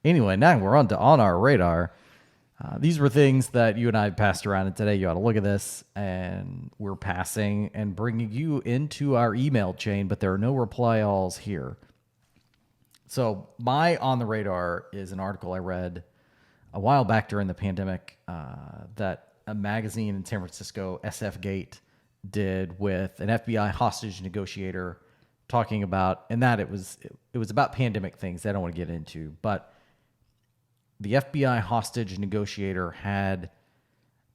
Anyway, now we're on our radar. These were things that you and I passed around, and today you ought to look at this, and we're passing and bringing you into our email chain, but there are no reply alls here. So my on the radar is an article I read a while back during the pandemic that a magazine in San Francisco, SF Gate, did with an FBI hostage negotiator talking about, and that it was about pandemic things that I don't want to get into, but the FBI hostage negotiator had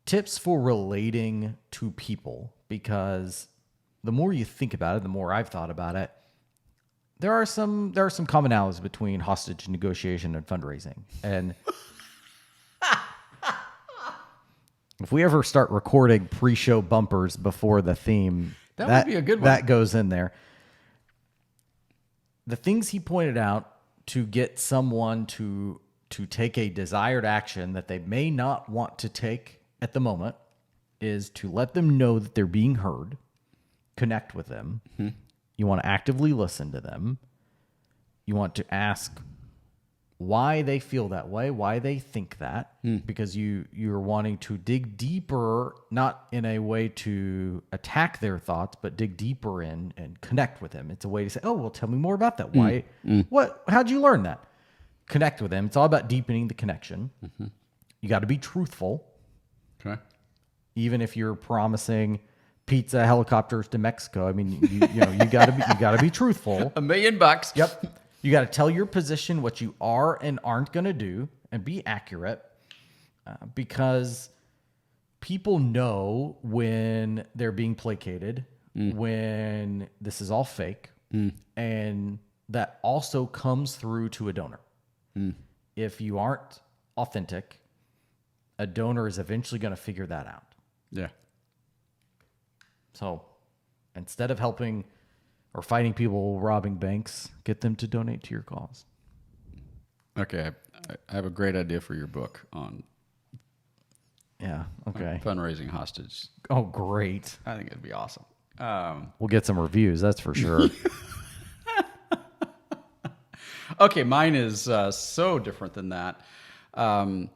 tips for relating to people, because the more you think about it, the more I've thought about it, there are some commonalities between hostage negotiation and fundraising. And if we ever start recording pre-show bumpers before the theme, that would be a good one. That goes in there. The things he pointed out to get someone to take a desired action that they may not want to take at the moment is to let them know that they're being heard, connect with them. Mm-hmm. You want to actively listen to them. You want to ask why they feel that way, why they think that, because you're wanting to dig deeper, not in a way to attack their thoughts, but dig deeper in and connect with them. It's a way to say, oh, well, tell me more about that. Why? How'd you learn that? Connect with them. It's all about deepening the connection. Mm-hmm. You got to be truthful. Okay. Even if you're promising pizza helicopters to Mexico, I mean, you got to be truthful. $1 million bucks. Yep. You got to tell your position, what you are and aren't going to do, and be accurate, because people know when they're being placated, when this is all fake, and that also comes through to a donor. If you aren't authentic, a donor is eventually going to figure that out. Yeah. So instead of helping or fighting people robbing banks, get them to donate to your cause. Okay. I have a great idea for your book on fundraising hostage. Oh, great. I think it'd be awesome. We'll get some reviews, that's for sure. Okay, mine is so different than that. I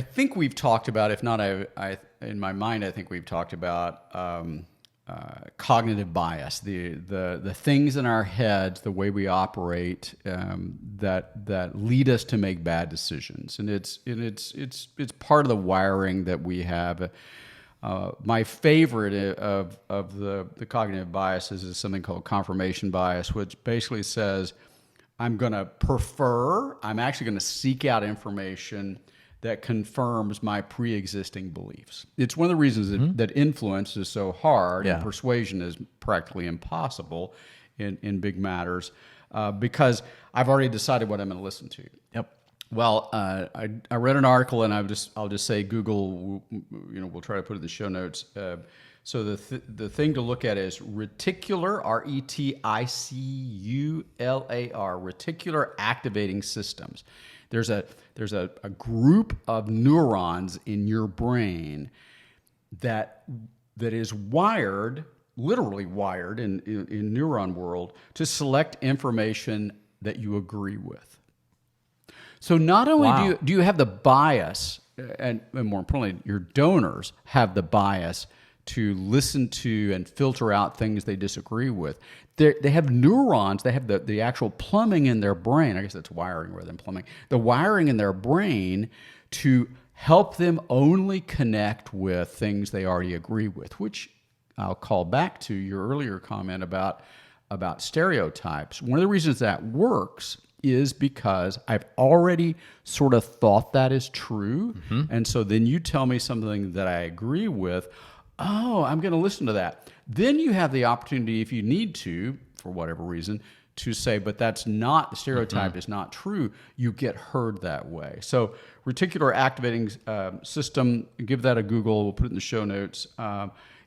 think we've talked about, if not, I in my mind, I think we've talked about cognitive bias, the things in our heads, the way we operate, that lead us to make bad decisions, and it's part of the wiring that we have. My favorite of the cognitive biases is something called confirmation bias, which basically says I'm actually going to seek out information that confirms my pre-existing beliefs. It's one of the reasons that influence is so hard and persuasion is practically impossible in big matters, because I've already decided what I'm going to listen to. Yep. Well, I read an article, and I'll just say Google. We'll try to put it in the show notes. So the thing to look at is reticular, RETICULAR, reticular activating systems. There's a group of neurons in your brain that is wired, literally wired in neuron world, to select information that you agree with. So not only do you have the bias, and more importantly, your donors have the bias to listen to and filter out things they disagree with. They have neurons, they have the actual plumbing in their brain. I guess that's wiring rather than plumbing. The wiring in their brain to help them only connect with things they already agree with, which I'll call back to your earlier comment about stereotypes. One of the reasons that works is because I've already sort of thought that is true. Mm-hmm. And so then you tell me something that I agree with. Oh, I'm going to listen to that. Then you have the opportunity, if you need to, for whatever reason, to say, but that's not, the stereotype is not true. You get heard that way. So reticular activating system, give that a Google. We'll put it in the show notes.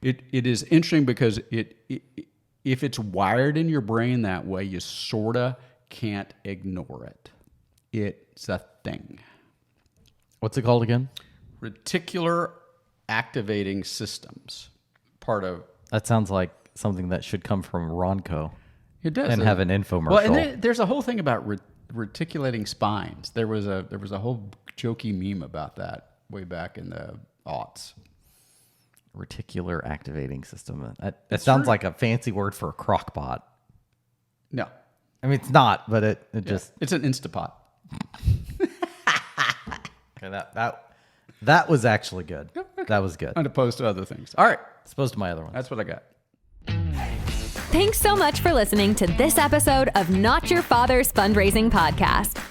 It is interesting because if it's wired in your brain that way, you sort of can't ignore it. It's a thing. What's it called again? Reticular activating systems. Part of that sounds like something that should come from Ronco. It does. And have an infomercial. Well, and there's a whole thing about reticulating spines. There was a whole jokey meme about that way back in the aughts. Reticular activating system. That sounds like a fancy word for a crock pot. No. I mean, it's not, but it just... It's an Instapot. Okay, that was actually good. That was good. As opposed to other things. All right. As opposed to my other ones. That's what I got. Thanks so much for listening to this episode of Not Your Father's Fundraising Podcast.